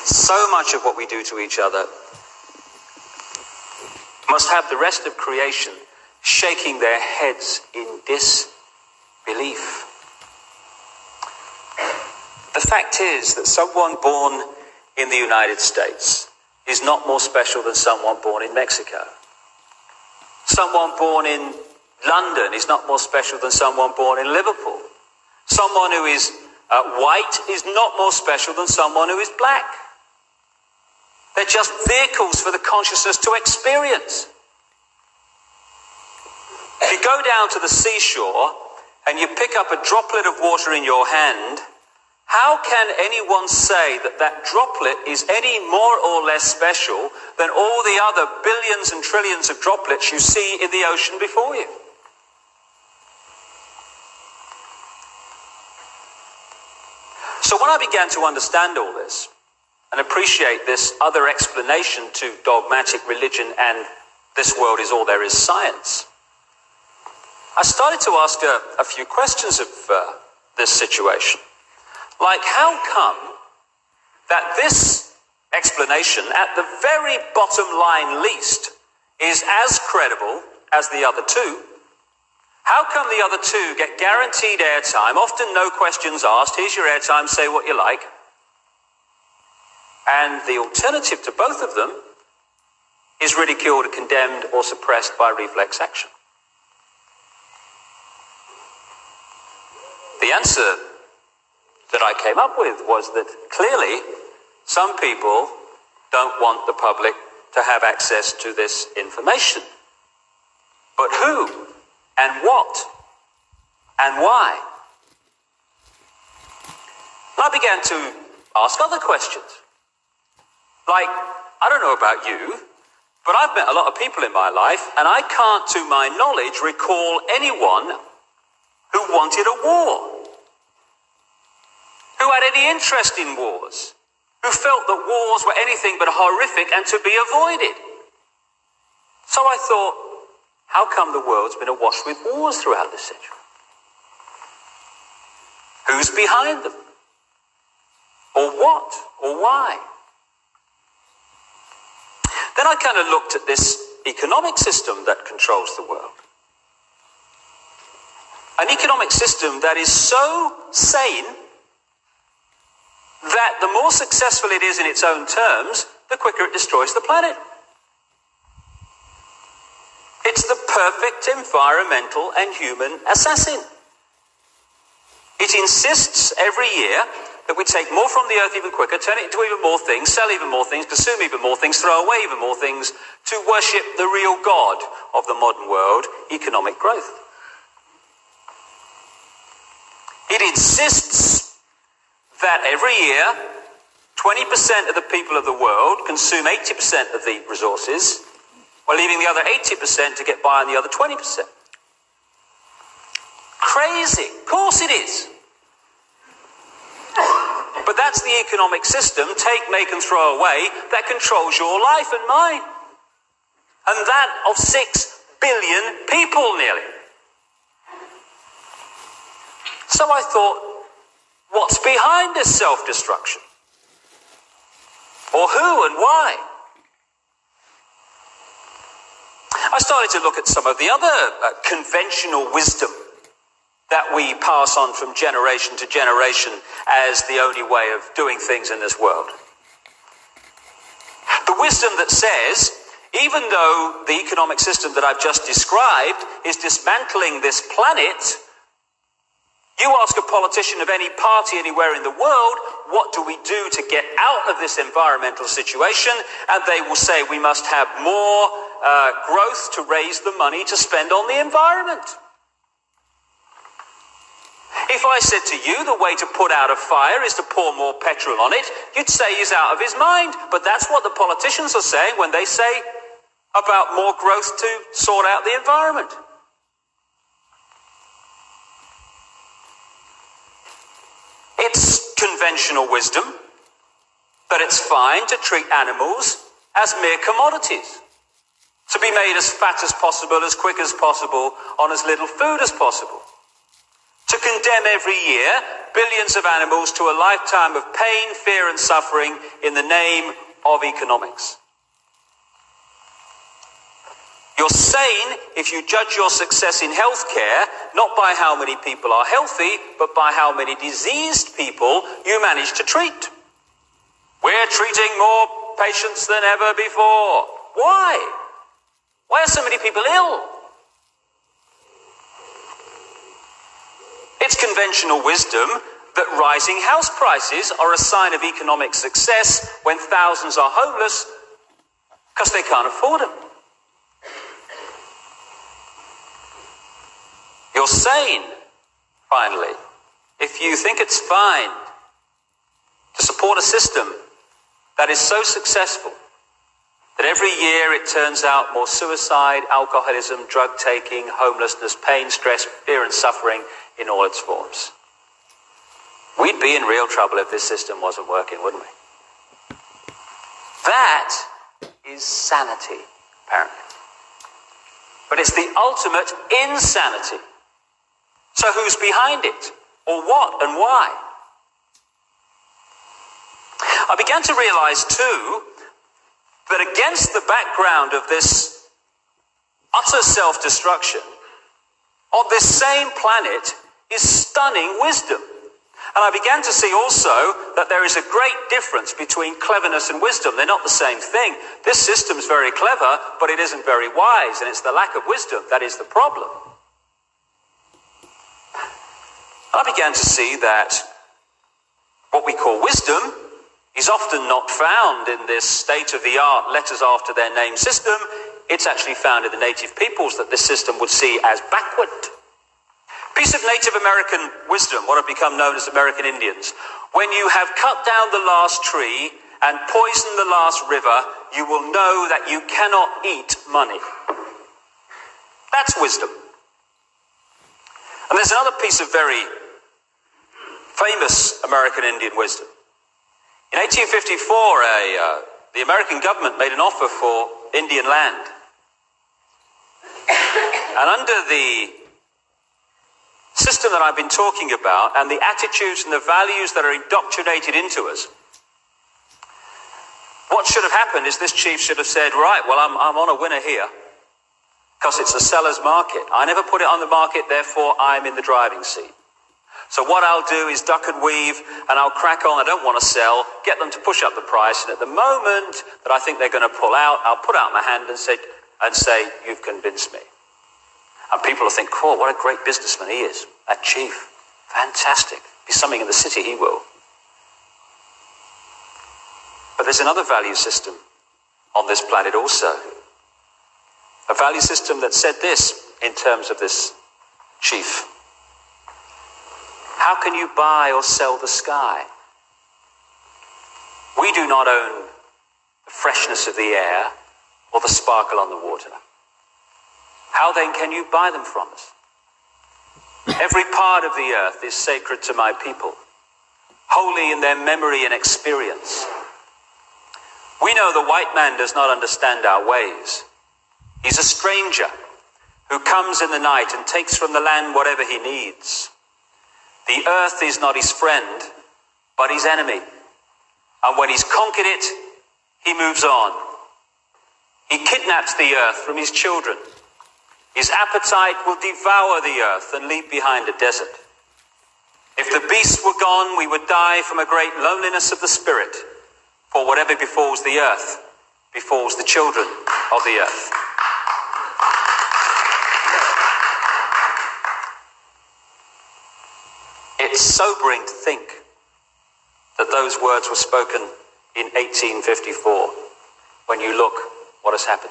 So much of what we do to each other must have the rest of creation shaking their heads in disbelief. The fact is that someone born in the United States is not more special than someone born in Mexico. Someone born in London is not more special than someone born in Liverpool. Someone who is white is not more special than someone who is black. They're just vehicles for the consciousness to experience. If you go down to the seashore and you pick up a droplet of water in your hand, how can anyone say that that droplet is any more or less special than all the other billions and trillions of droplets you see in the ocean before you? So when I began to understand all this and appreciate this other explanation to dogmatic religion and this world is all there is science, I started to ask a few questions of this situation. Like, how come that this explanation, at the very bottom line least, is as credible as the other two? How come the other two get guaranteed airtime, often no questions asked, here's your airtime, say what you like, and the alternative to both of them is ridiculed, condemned, or suppressed by reflex action? The answer that I came up with was that clearly some people don't want the public to have access to this information. But who and what and why? I began to ask other questions. Like, I don't know about you, but I've met a lot of people in my life, and I can't, to my knowledge, recall anyone who wanted a war, who had any interest in wars, who felt that wars were anything but horrific and to be avoided. So I thought, how come the world's been awash with wars throughout this century? Who's behind them? Or what? Or why? Then I kind of looked at this economic system that controls the world. An economic system that is so sane that the more successful it is in its own terms, the quicker it destroys the planet. It's the perfect environmental and human assassin. It insists every year that we take more from the earth even quicker, turn it into even more things, sell even more things, consume even more things, throw away even more things, to worship the real God of the modern world, economic growth. It insists that every year 20% of the people of the world consume 80% of the resources, while leaving the other 80% to get by on the other 20%. Crazy. Of course it is. But that's the economic system, take, make and throw away, that controls your life and mine. And that of 6 billion people nearly. So I thought, what's behind this self-destruction? Or who and why? I started to look at some of the other conventional wisdom that we pass on from generation to generation as the only way of doing things in this world. The wisdom that says, even though the economic system that I've just described is dismantling this planet, you ask a politician of any party anywhere in the world, what do we do to get out of this environmental situation? And they will say we must have more growth to raise the money to spend on the environment. If I said to you the way to put out a fire is to pour more petrol on it, you'd say he's out of his mind. But that's what the politicians are saying when they say about more growth to sort out the environment. It's conventional wisdom that it's fine to treat animals as mere commodities, to be made as fat as possible, as quick as possible, on as little food as possible, to condemn every year billions of animals to a lifetime of pain, fear, and suffering in the name of economics. You're sane if you judge your success in healthcare not by how many people are healthy, but by how many diseased people you manage to treat. We're treating more patients than ever before. Why? Why are so many people ill? It's conventional wisdom that rising house prices are a sign of economic success when thousands are homeless because they can't afford them. You're sane, finally, if you think it's fine to support a system that is so successful that every year it turns out more suicide, alcoholism, drug taking, homelessness, pain, stress, fear, and suffering in all its forms. We'd be in real trouble if this system wasn't working, wouldn't we? That is sanity, apparently. But it's the ultimate insanity. So who's behind it? Or what and why? I began to realize too that against the background of this utter self-destruction, on this same planet is stunning wisdom. And I began to see also that there is a great difference between cleverness and wisdom. They're not the same thing. This system's very clever, but it isn't very wise, and it's the lack of wisdom that is the problem. I began to see that what we call wisdom is often not found in this state-of-the-art letters after their name system. It's actually found in the native peoples that this system would see as backward. Piece of Native American wisdom, what have become known as American Indians. When you have cut down the last tree and poisoned the last river, you will know that you cannot eat money. That's wisdom. And there's another piece of very famous American Indian wisdom. In 1854, the American government made an offer for Indian land. And under the system that I've been talking about and the attitudes and the values that are indoctrinated into us, what should have happened is this chief should have said, right, well, I'm on a winner here because it's a seller's market. I never put it on the market, therefore I'm in the driving seat. So what I'll do is duck and weave, and I'll crack on. I don't want to sell, get them to push up the price, and at the moment that I think they're going to pull out, I'll put out my hand and say, you've convinced me. And people will think, cool, what a great businessman he is, that chief. Fantastic. Be something in the city, he will. But there's another value system on this planet also. A value system that said this in terms of this chief. How can you buy or sell the sky? We do not own the freshness of the air or the sparkle on the water. How then can you buy them from us? Every part of the earth is sacred to my people, holy in their memory and experience. We know the white man does not understand our ways. He's a stranger who comes in the night and takes from the land whatever he needs. The earth is not his friend, but his enemy. And when he's conquered it, he moves on. He kidnaps the earth from his children. His appetite will devour the earth and leave behind a desert. If the beasts were gone, we would die from a great loneliness of the spirit. For whatever befalls the earth, befalls the children of the earth. It's sobering to think that those words were spoken in 1854 when you look what has happened.